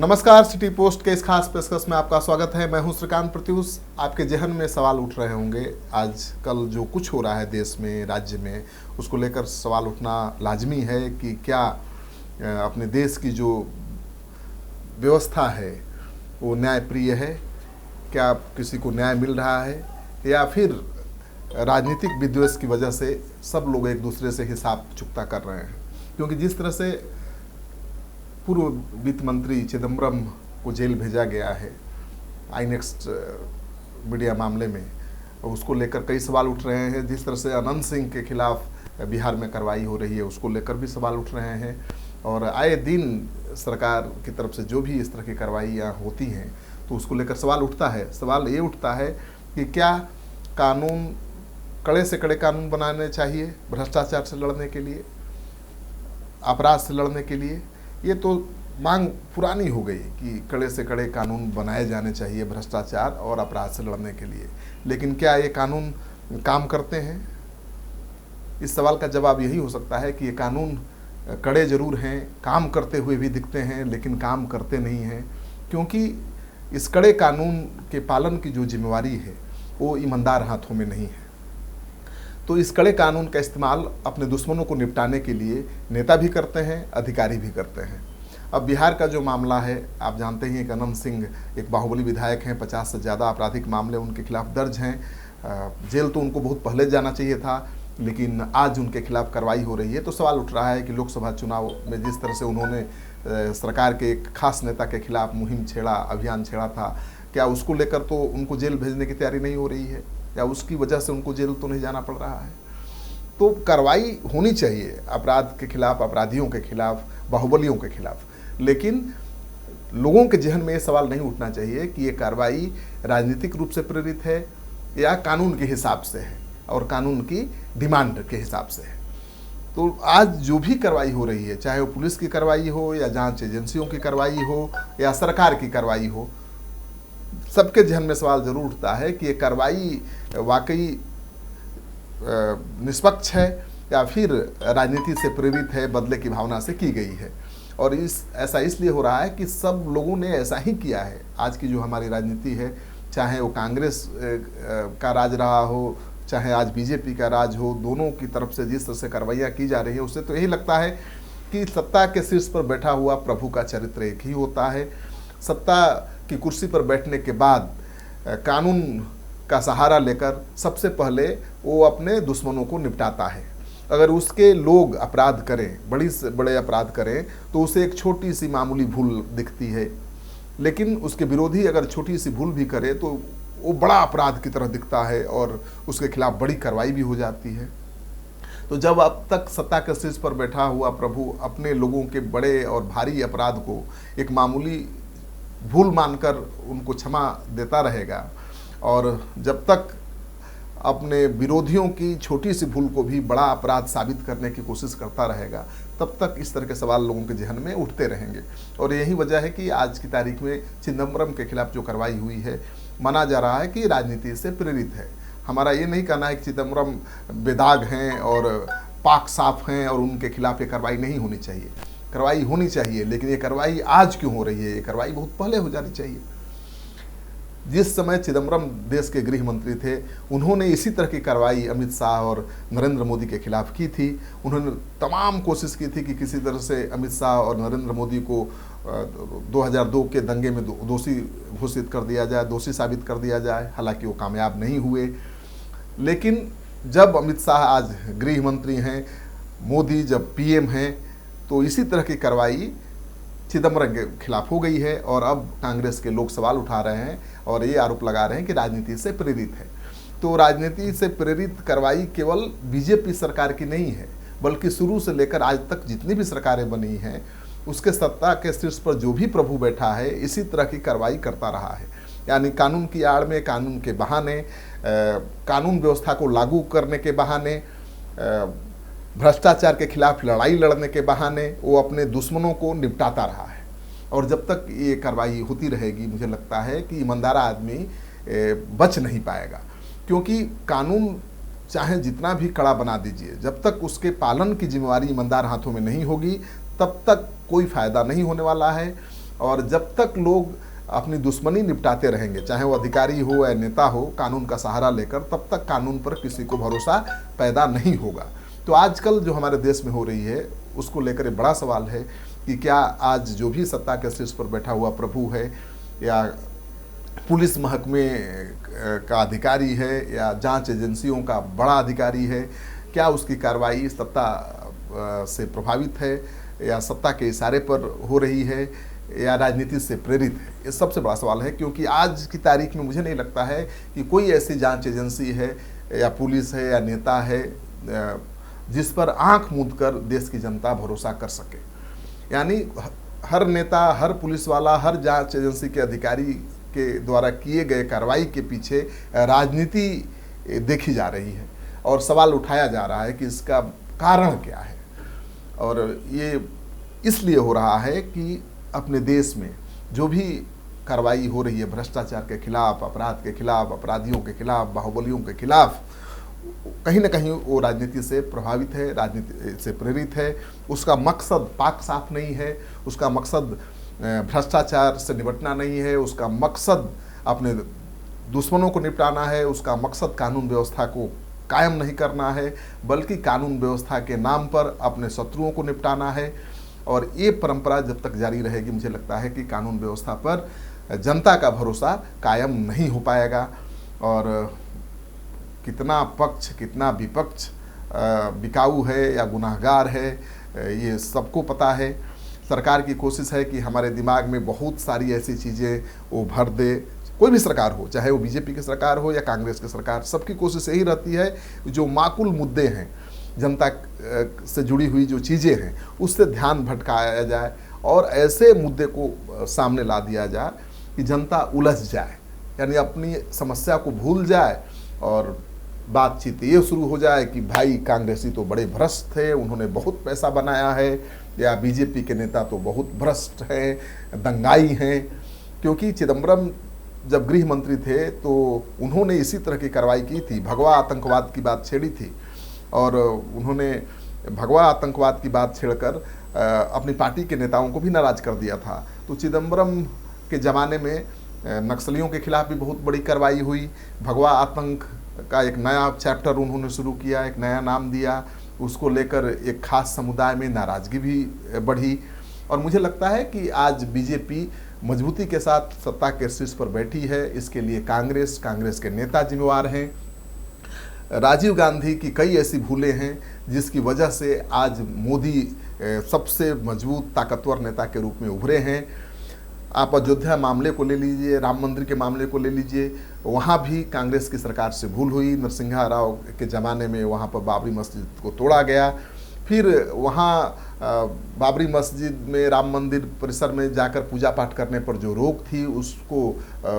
नमस्कार, city post के इस खास पेशकश में आपका स्वागत है। मैं हूं श्रीकांत प्रत्युष। आपके जहन में सवाल उठ रहे होंगे, आज कल जो कुछ हो रहा है देश में, राज्य में, उसको लेकर सवाल उठना लाजमी है कि क्या अपने देश की जो व्यवस्था है वो न्यायप्रिय है, क्या किसी को न्याय मिल रहा है, या फिर राजनीतिक विद्वेष की वजह से सब लोग एक दूसरे से हिसाब चुकता कर रहे हैं। क्योंकि जिस तरह से पूर्व वित्त मंत्री चिदम्बरम को जेल भेजा गया है आईनेक्स मीडिया मामले में, उसको लेकर कई सवाल उठ रहे हैं। जिस तरह से अनंत सिंह के खिलाफ बिहार में कार्रवाई हो रही है, उसको लेकर भी सवाल उठ रहे हैं। और आए दिन सरकार की तरफ से जो भी इस तरह की कार्रवाइयाँ होती हैं तो उसको लेकर सवाल उठता है। सवाल ये उठता है कि क्या कानून, कड़े से कड़े कानून बनाने चाहिए भ्रष्टाचार से लड़ने के लिए, अपराध से लड़ने के लिए। ये तो मांग पुरानी हो गई कि कड़े से कड़े कानून बनाए जाने चाहिए भ्रष्टाचार और अपराध से लड़ने के लिए, लेकिन क्या ये कानून काम करते हैं? इस सवाल का जवाब यही हो सकता है कि ये कानून कड़े जरूर हैं, काम करते हुए भी दिखते हैं, लेकिन काम करते नहीं हैं, क्योंकि इस कड़े कानून के पालन की जो जिम्मेवारी है वो ईमानदार हाथों में नहीं है। तो इस कड़े कानून का इस्तेमाल अपने दुश्मनों को निपटाने के लिए नेता भी करते हैं, अधिकारी भी करते हैं। अब बिहार का जो मामला है, आप जानते हैं कि अनंत सिंह एक बाहुबली विधायक हैं, 50 से ज़्यादा आपराधिक मामले उनके खिलाफ दर्ज हैं। जेल तो उनको बहुत पहले जाना चाहिए था, लेकिन आज उनके खिलाफ कार्रवाई हो रही है। तो सवाल उठ रहा है कि लोकसभा चुनाव में जिस तरह से उन्होंने सरकार के एक खास नेता के खिलाफ मुहिम छेड़ा, अभियान छेड़ा था, क्या उसको लेकर तो उनको जेल भेजने की तैयारी नहीं हो रही है, या उसकी वजह से उनको जेल तो नहीं जाना पड़ रहा है? तो कार्रवाई होनी चाहिए अपराध के खिलाफ, अपराधियों के खिलाफ, बाहुबलियों के खिलाफ, लेकिन लोगों के जहन में ये सवाल नहीं उठना चाहिए कि ये कार्रवाई राजनीतिक रूप से प्रेरित है या कानून के हिसाब से है और कानून की डिमांड के हिसाब से है। तो आज जो भी कार्रवाई हो रही है, चाहे वो पुलिस की कार्रवाई हो या जांच एजेंसियों की कार्रवाई हो या सरकार की कार्रवाई हो, सबके जहन में सवाल जरूर उठता है कि ये कार्रवाई वाकई निष्पक्ष है या फिर राजनीति से प्रेरित है, बदले की भावना से की गई है। और ऐसा इसलिए हो रहा है कि सब लोगों ने ऐसा ही किया है। आज की जो हमारी राजनीति है, चाहे वो कांग्रेस का राज रहा हो, चाहे आज बीजेपी का राज हो, दोनों की तरफ से जिस तरह से कार्रवाइयाँ की जा रही है, उससे तो यही लगता है कि सत्ता के शीर्ष पर बैठा हुआ प्रभु का चरित्र एक ही होता है। सत्ता की कुर्सी पर बैठने के बाद कानून का सहारा लेकर सबसे पहले वो अपने दुश्मनों को निपटाता है। अगर उसके लोग अपराध करें, बड़ी से बड़े अपराध करें, तो उसे एक छोटी सी मामूली भूल दिखती है, लेकिन उसके विरोधी अगर छोटी सी भूल भी करे तो वो बड़ा अपराध की तरह दिखता है और उसके खिलाफ बड़ी कार्रवाई भी हो जाती है। तो जब अब तक सत्ता के शीर्ष पर बैठा हुआ प्रभु अपने लोगों के बड़े और भारी अपराध को एक मामूली भूल मानकर उनको क्षमा देता रहेगा, और जब तक अपने विरोधियों की छोटी सी भूल को भी बड़ा अपराध साबित करने की कोशिश करता रहेगा, तब तक इस तरह के सवाल लोगों के जहन में उठते रहेंगे। और यही वजह है कि आज की तारीख में चिदम्बरम के खिलाफ जो कार्रवाई हुई है, माना जा रहा है कि राजनीति से प्रेरित है। हमारा ये नहीं कहना है कि चिदम्बरम बेदाग हैं और पाक साफ हैं और उनके खिलाफ ये कार्रवाई नहीं होनी चाहिए। कार्रवाई होनी चाहिए, लेकिन ये कार्रवाई आज क्यों हो रही है? ये कार्रवाई बहुत पहले हो जानी चाहिए। जिस समय चिदम्बरम देश के गृह मंत्री थे, उन्होंने इसी तरह की कार्रवाई अमित शाह और नरेंद्र मोदी के खिलाफ की थी। उन्होंने तमाम कोशिश की थी कि किसी तरह से अमित शाह और नरेंद्र मोदी को 2002 के दंगे में दोषी घोषित कर दिया जाए, दोषी साबित कर दिया जाए। हालांकि वो कामयाब नहीं हुए। लेकिन जब अमित शाह आज गृह मंत्री हैं, मोदी जब पीएम हैं, तो इसी तरह की कार्रवाई चिदम्बरम के खिलाफ हो गई है। और अब कांग्रेस के लोग सवाल उठा रहे हैं और ये आरोप लगा रहे हैं कि राजनीति से प्रेरित है। तो राजनीति से प्रेरित कार्रवाई केवल बीजेपी सरकार की नहीं है, बल्कि शुरू से लेकर आज तक जितनी भी सरकारें बनी हैं, उसके सत्ता के शीर्ष पर जो भी प्रभु बैठा है, इसी तरह की कार्रवाई करता रहा है। यानी कानून की आड़ में, कानून के बहाने, कानून व्यवस्था को लागू करने के बहाने, भ्रष्टाचार के खिलाफ लड़ाई लड़ने के बहाने वो अपने दुश्मनों को निपटाता रहा है। और जब तक ये कार्रवाई होती रहेगी, मुझे लगता है कि ईमानदार आदमी बच नहीं पाएगा। क्योंकि कानून चाहे जितना भी कड़ा बना दीजिए, जब तक उसके पालन की जिम्मेवारी ईमानदार हाथों में नहीं होगी, तब तक कोई फ़ायदा नहीं होने वाला है। और जब तक लोग अपनी दुश्मनी निपटाते रहेंगे, चाहे वो अधिकारी हो या नेता हो, कानून का सहारा लेकर, तब तक कानून पर किसी को भरोसा पैदा नहीं होगा। तो आजकल जो हमारे देश में हो रही है उसको लेकर एक बड़ा सवाल है कि क्या आज जो भी सत्ता के शीर्ष पर बैठा हुआ प्रभु है या पुलिस महकमे का अधिकारी है या जांच एजेंसियों का बड़ा अधिकारी है, क्या उसकी कार्रवाई सत्ता से प्रभावित है या सत्ता के इशारे पर हो रही है या राजनीति से प्रेरित है? ये सबसे बड़ा सवाल है, क्योंकि आज की तारीख में मुझे नहीं लगता है कि कोई ऐसी जांच एजेंसी है या पुलिस है या नेता है जिस पर आंख मूंद कर देश की जनता भरोसा कर सके। यानी हर नेता, हर पुलिस वाला, हर जांच एजेंसी के अधिकारी के द्वारा किए गए कार्रवाई के पीछे राजनीति देखी जा रही है और सवाल उठाया जा रहा है कि इसका कारण क्या है। और ये इसलिए हो रहा है कि अपने देश में जो भी कार्रवाई हो रही है भ्रष्टाचार के खिलाफ, अपराध के खिलाफ, अपराधियों के खिलाफ, बाहुबलियों के खिलाफ, कहीं ना कहीं वो राजनीति से प्रभावित है, राजनीति से प्रेरित है। उसका मकसद पाक साफ नहीं है, उसका मकसद भ्रष्टाचार से निपटना नहीं है, उसका मकसद अपने दुश्मनों को निपटाना है, उसका मकसद कानून व्यवस्था को कायम नहीं करना है, बल्कि कानून व्यवस्था के नाम पर अपने शत्रुओं को निपटाना है। और ये परंपरा जब तक जारी रहेगी, मुझे लगता है कि कानून व्यवस्था पर जनता का भरोसा कायम नहीं हो पाएगा। और कितना पक्ष कितना विपक्ष बिकाऊ है या गुनाहगार है, ये सबको पता है। सरकार की कोशिश है कि हमारे दिमाग में बहुत सारी ऐसी चीज़ें वो भर दे, कोई भी सरकार हो, चाहे वो बीजेपी की सरकार हो या कांग्रेस की सरकार, सबकी कोशिश यही रहती है जो माकूल मुद्दे हैं, जनता से जुड़ी हुई जो चीज़ें हैं, उससे ध्यान भटकाया जाए और ऐसे मुद्दे को सामने ला दिया जाए कि जनता उलझ जाए, यानी अपनी समस्या को भूल जाए और बातचीत ये शुरू हो जाए कि भाई कांग्रेसी तो बड़े भ्रष्ट थे, उन्होंने बहुत पैसा बनाया है, या बीजेपी के नेता तो बहुत भ्रष्ट हैं, दंगाई हैं। क्योंकि चिदम्बरम जब गृह मंत्री थे तो उन्होंने इसी तरह की कार्रवाई की थी, भगवा आतंकवाद की बात छेड़ी थी और उन्होंने भगवा आतंकवाद की बात छेड़कर अपनी पार्टी के नेताओं को भी नाराज कर दिया था। तो चिदम्बरम के ज़माने में नक्सलियों के खिलाफ भी बहुत बड़ी कार्रवाई हुई, भगवा आतंक का एक नया चैप्टर उन्होंने शुरू किया, एक नया नाम दिया, उसको लेकर एक खास समुदाय में नाराज़गी भी बढ़ी। और मुझे लगता है कि आज बीजेपी मजबूती के साथ सत्ता के शीर्ष पर बैठी है, इसके लिए कांग्रेस के नेता जिम्मेवार हैं। राजीव गांधी की कई ऐसी भूलें हैं जिसकी वजह से आज मोदी सबसे मजबूत ताकतवर नेता के रूप में उभरे हैं। आप अयोध्या मामले को ले लीजिए, राम मंदिर के मामले को ले लीजिए, वहाँ भी कांग्रेस की सरकार से भूल हुई। नरसिंहा राव के ज़माने में वहाँ पर बाबरी मस्जिद को तोड़ा गया, फिर वहाँ बाबरी मस्जिद में, राम मंदिर परिसर में जाकर पूजा पाठ करने पर जो रोक थी उसको,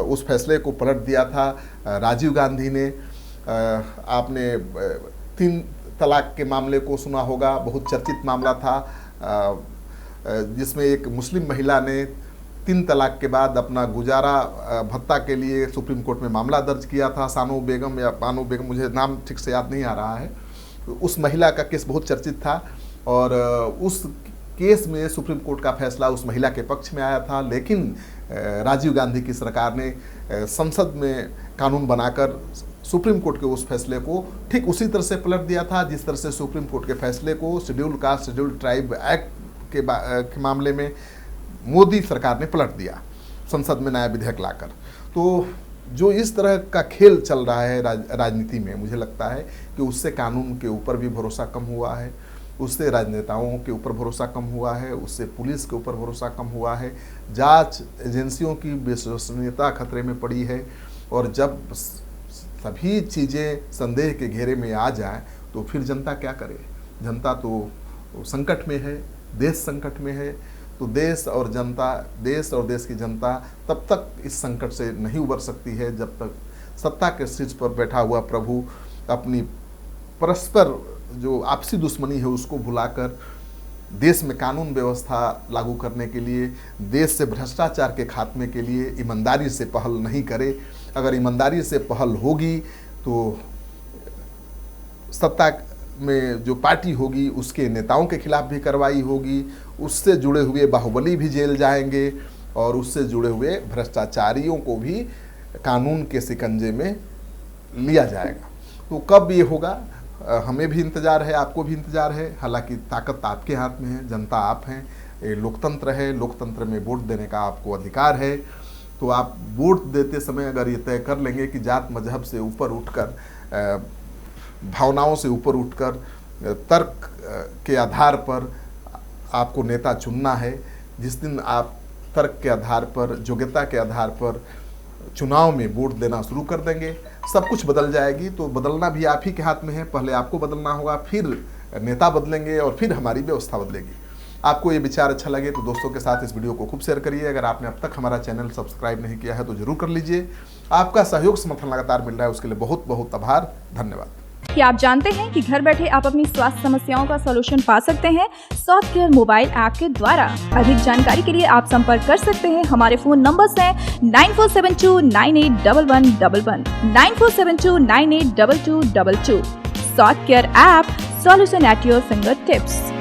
उस फैसले को पलट दिया था राजीव गांधी ने। आपने 3 तलाक के मामले को सुना होगा, बहुत चर्चित मामला था, जिसमें एक मुस्लिम महिला ने 3 तलाक के बाद अपना गुजारा भत्ता के लिए सुप्रीम कोर्ट में मामला दर्ज किया था। सानो बेगम या बानो बेगम, मुझे नाम ठीक से याद नहीं आ रहा है। उस महिला का केस बहुत चर्चित था और उस केस में सुप्रीम कोर्ट का फैसला उस महिला के पक्ष में आया था, लेकिन राजीव गांधी की सरकार ने संसद में कानून बनाकर सुप्रीम कोर्ट के उस फैसले को ठीक उसी तरह से पलट दिया था जिस तरह से सुप्रीम कोर्ट के फैसले को schedule caste schedule tribe act के मामले में मोदी सरकार ने पलट दिया संसद में नया विधेयक लाकर। तो जो इस तरह का खेल चल रहा है राजनीति में, मुझे लगता है कि उससे कानून के ऊपर भी भरोसा कम हुआ है, उससे राजनेताओं के ऊपर भरोसा कम हुआ है, उससे पुलिस के ऊपर भरोसा कम हुआ है, जांच एजेंसियों की विश्वसनीयता खतरे में पड़ी है। और जब सभी चीज़ें संदेह के घेरे में आ जाए तो फिर जनता क्या करे? जनता तो संकट में है, देश संकट में है। तो देश और देश की जनता तब तक इस संकट से नहीं उबर सकती है जब तक सत्ता के शीर्ष पर बैठा हुआ प्रभु अपनी परस्पर जो आपसी दुश्मनी है उसको भुलाकर देश में कानून व्यवस्था लागू करने के लिए, देश से भ्रष्टाचार के खात्मे के लिए ईमानदारी से पहल नहीं करे। अगर ईमानदारी से पहल होगी तो सत्ता में जो पार्टी होगी उसके नेताओं के खिलाफ भी कार्रवाई होगी, उससे जुड़े हुए बाहुबली भी जेल जाएंगे और उससे जुड़े हुए भ्रष्टाचारियों को भी कानून के शिकंजे में लिया जाएगा। तो कब ये होगा, हमें भी इंतज़ार है, आपको भी इंतज़ार है। हालांकि ताकत आपके हाथ में है, जनता आप हैं, ये लोकतंत्र है, लोकतंत्र में वोट देने का आपको अधिकार है। तो आप वोट देते समय अगर ये तय कर लेंगे कि जात मजहब से ऊपर उठकर, भावनाओं से ऊपर उठकर, तर्क के आधार पर आपको नेता चुनना है, जिस दिन आप तर्क के आधार पर, योग्यता के आधार पर चुनाव में वोट देना शुरू कर देंगे, सब कुछ बदल जाएगी। तो बदलना भी आप ही के हाथ में है। पहले आपको बदलना होगा, फिर नेता बदलेंगे और फिर हमारी व्यवस्था बदलेगी। आपको ये विचार अच्छा लगे तो दोस्तों के साथ इस वीडियो को खूब शेयर करिए। अगर आपने अब तक हमारा चैनल सब्सक्राइब नहीं किया है तो जरूर कर लीजिए। आपका सहयोग समर्थन लगातार मिल रहा है, उसके लिए बहुत बहुत आभार, धन्यवाद। क्या आप जानते हैं कि घर बैठे आप अपनी स्वास्थ्य समस्याओं का सलूशन पा सकते हैं स्वास्थ्य केयर मोबाइल ऐप के द्वारा। अधिक जानकारी के लिए आप संपर्क कर सकते हैं। हमारे फोन नंबर्स हैं 9472981111, 9472982222। स्वास्थ्य care app, solution at your finger tips.